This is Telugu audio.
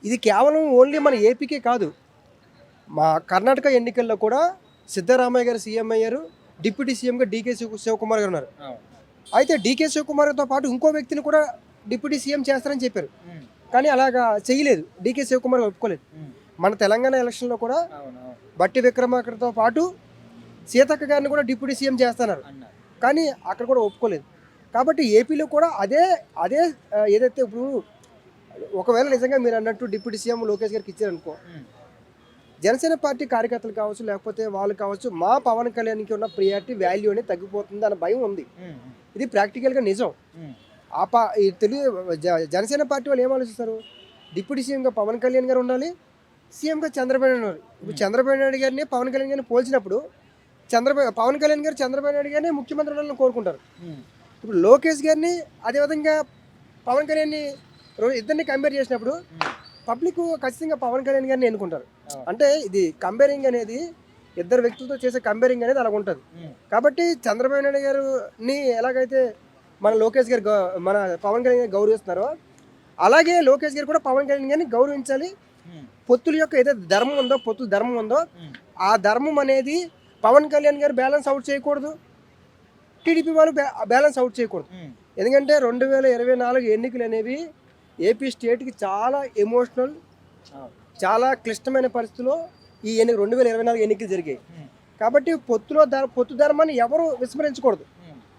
ఇది కేవలం ఓన్లీ మన ఏపీకే కాదు. మా కర్ణాటక ఎన్నికల్లో కూడా సిద్ధరామయ్య గారు సీఎం అయ్యారు. డిప్యూటీ సీఎంగా డీకే శివకుమార్ గారు ఉన్నారు. అవును. అయితే డీకే శివకుమార్‌తో పాటు ఇంకో వ్యక్తిని కూడా డిప్యూటీ సీఎం చేస్తారని చెప్పారు. హ్మ్. కానీ అలాగా చేయలేదు. డీకే శివకుమార్ ఒప్పుకోలేదు. హ్మ్. మన తెలంగాణ ఎలక్షన్‌లో కూడా అవునవును. బట్టి విక్రమార్కతో పాటు సీతక్క గారిని కూడా డిప్యూటీ సీఎం చేస్తున్నారు. అన్నారు. కానీ అక్కడ కూడా ఒప్పుకోలేదు. కాబట్టి ఏపీలో కూడా అదే అదే ఏదైతే ఇప్పుడు ఒకవేళ నిజంగా మీరు అన్నట్టు డిప్యూటీ సీఎం లోకేష్ గారికి ఇచ్చారనుకో, హ్మ్. జనసేన పార్టీ కార్యకర్తలు కావచ్చు, లేకపోతే వాళ్ళు కావచ్చు, మా పవన్ కళ్యాణ్‌కి ఉన్న ప్రియారిటీ వాల్యూ అనేది తగ్గిపోతుంది అన్న భయం ఉంది. హ్మ్. హ్మ్. ఇది ప్రాక్టికల్‌గా నిజం. హ్మ్. ఈ జనసేన పార్టీ వాళ్ళు ఏం ఆలోచిస్తారు? డిప్యూటీ సీఎంగా పవన్ కళ్యాణ్ గారు ఉండాలి. సీఎంగా చంద్రబాబు నాయుడు ఉన్నారు. ఇప్పుడు చంద్రబాబు నాయుడు గారిని పవన్ కళ్యాణ్ గారిని పోల్చినప్పుడు పవన్ కళ్యాణ్ గారు చంద్రబాబు నాయుడు గారిని ముఖ్యమంత్రి ఉండాలని కోరుకుంటారు. హ్మ్. ఇప్పుడు లోకేష్ గారిని అదేవిధంగా పవన్ కళ్యాణ్‌ని ఇద్దరిని కంపేర్ చేసినప్పుడు హ్మ్. పబ్లిక్ ఖచ్చితంగా పవన్ కళ్యాణ్ గారిని ఎన్నుకుంటారు. అవును. అంటే ఇది కంపేరింగ్ అనేది ఇద్దరు వ్యక్తులతో చేసే కంపేరింగ్ అనేది అలాగ ఉంటుంది. హ్మ్. కాబట్టి చంద్రబాబు నాయుడు గారిని ఎలాగైతే మన లోకేష్ గారు మన పవన్ కళ్యాణ్ గారు గౌరవిస్తున్నారో అలాగే లోకేష్ గారు కూడా పవన్ కళ్యాణ్ గారిని గౌరవించాలి. హ్మ్. పొత్తుల యొక్క ఏదైతే ధర్మం ఉందో పొత్తుల ధర్మం ఉందో హ్మ్. ఆ ధర్మం అనేది పవన్ కళ్యాణ్ గారు బ్యాలెన్స్ అవుట్ చేయకూడదు. టీడీపీ వాళ్ళు బ్యాలెన్స్ అవుట్ చేయకూడదు. హ్మ్. ఎందుకంటే 2024 ఎన్నికలు అనేవి ఏపీ స్టేట్కి చాలా ఎమోషనల్, అవును. చాలా క్లిష్టమైన పరిస్థితుల్లో ఈ 2024 ఎన్నికలు జరిగాయి. హ్మ్. కాబట్టి పొత్తు ధర్మాన్ని ఎవరు విస్మరించకూడదు.